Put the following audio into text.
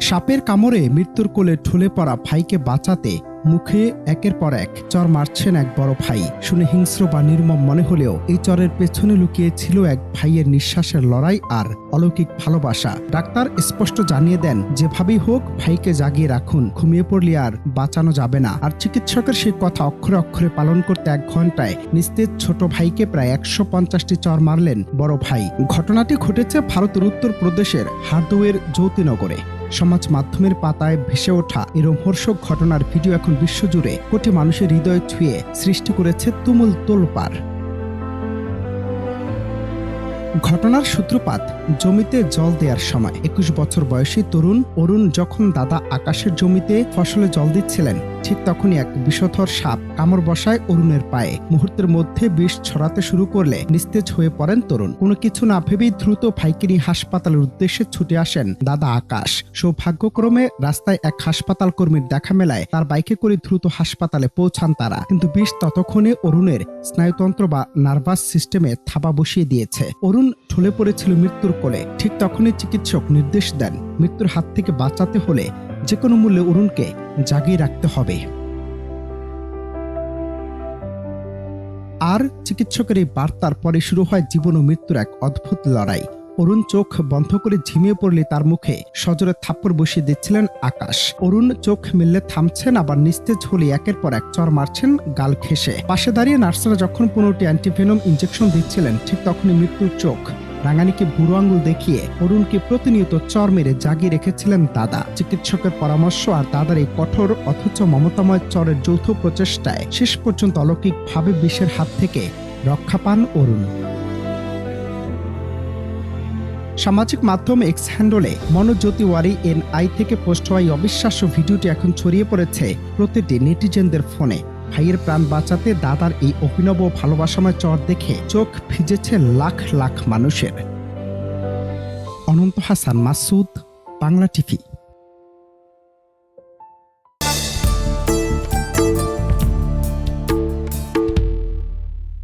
সাপের কামড়ে মৃত্যুর কোলে ঢলে পড়া ভাইকে বাঁচাতে মুখে একের পর এক চর মারছেন এক বড় ভাই। শুনে হিংস্র বা নির্মম মনে হলেও এই চরের পেছনে লুকিয়ে ছিল এক ভাইয়ের নিঃশ্বাসের লড়াই আর অলৌকিক ভালোবাসা। ডাক্তার স্পষ্ট জানিয়ে দেন, যেভাবেই হোক ভাইকে জাগিয়ে রাখুন, ঘুমিয়ে পড়লে আর বাঁচানো যাবে না। আর চিকিৎসকের সেই কথা অক্ষরে অক্ষরে পালন করতে 1 ঘন্টায় নিস্তেজ ছোট ভাইকে প্রায় 150টি চর মারলেন বড় ভাই। ঘটনাটি ঘটেছে ভারতের উত্তরপ্রদেশের হারদোয়ের জ্যোতিনগরে। সমাজ মাধ্যমের পাতায় ভেসে ওঠা এই রোমহর্ষক ঘটনার ভিডিও এখন বিশ্বজুড়ে কোটি মানুষের হৃদয় ছুঁয়ে সৃষ্টি করেছে তুমুল তোলপাড়। ঘটনার সূত্রপাত জমিতে জল দেওয়ার সময়। 21 বছর বয়সী তরুণ অরুণ যখন দাদা আকাশের জমিতে ফসলে জল দিচ্ছিলেন, ঠিক তখনই এক বিষধর সাপ কামড় বসায় অরুণের পায়ে। মুহূর্তের মধ্যে বিষ ছড়াতে শুরু করলে নিস্তেজ হয়ে পড়েন তরুণ। কোনো কিছু না ভেবেই দ্রুত ভাইকে নিয়ে হাসপাতালের উদ্দেশ্যে ছুটে আসেন দাদা আকাশ। সৌভাগ্যক্রমে রাস্তায় এক হাসপাতাল কর্মীর দেখা মেলায় তার বাইকে করে দ্রুত হাসপাতালে পৌঁছান তারা। কিন্তু বিষ ততক্ষণে অরুণের স্নায়ুতন্ত্র বা নার্ভাস সিস্টেমে থাবা বসিয়ে দিয়েছে। অরুণ ঢলে পড়েছিল মৃত্যুর কোলে। ঠিক তখনই চিকিৎসক নির্দেশ দেন, মৃত্যুর হাত থেকে বাঁচাতে হলে যে কোনো মূল্যে অরুণকে জাগিয়ে রাখতে হবে। আর চিকিৎসকের এই বার্তার পরে শুরু হয় জীবন ও মৃত্যুর এক অদ্ভুত লড়াই। অরুণ চোখ বন্ধ করে ঝিমিয়ে পড়লে তার মুখে সজোরে থাপ্পড় বসিয়ে দিচ্ছিলেন আকাশ। অরুণ চোখ মেললে থামছেন, আবার নিস্তেজ হলে একের পর এক চর মারছেন গাল ঘেঁষে। পাশে দাঁড়িয়ে নার্সরা যখন 15টি অ্যান্টিভেনম ইঞ্জেকশন দিচ্ছিলেন, ঠিক তখনই মৃত্যুর চোখ রাঙানিকে বুড়ো আঙুল দেখিয়ে অরুণকে প্রতিনিয়ত চর মেরে জাগিয়ে রেখেছিলেন দাদা। চিকিৎসকের পরামর্শ আর দাদার এই কঠোর অথচ মমতাময় চরের যৌথ প্রচেষ্টায় শেষ পর্যন্ত অলৌকিকভাবে বিষের হাত থেকে রক্ষা পান অরুণ। সামাজিক মাধ্যম এক্স হ্যান্ডলে মনোজ্যোতি ওয়ারি NI থেকে পোস্ট হওয়া এই অবিশ্বাস্য ভিডিওটি এখন ছড়িয়ে পড়েছে প্রতিটি নেটিজেনদের ফোনে। ভাইয়ের প্রাণ বাঁচাতে দাদার এই অভিনব ভালোবাসাময় চর দেখে চোখ ভিজেছে লাখ লাখ মানুষের। অনন্ত হাসান মাসুদ, বাংলা টিভি।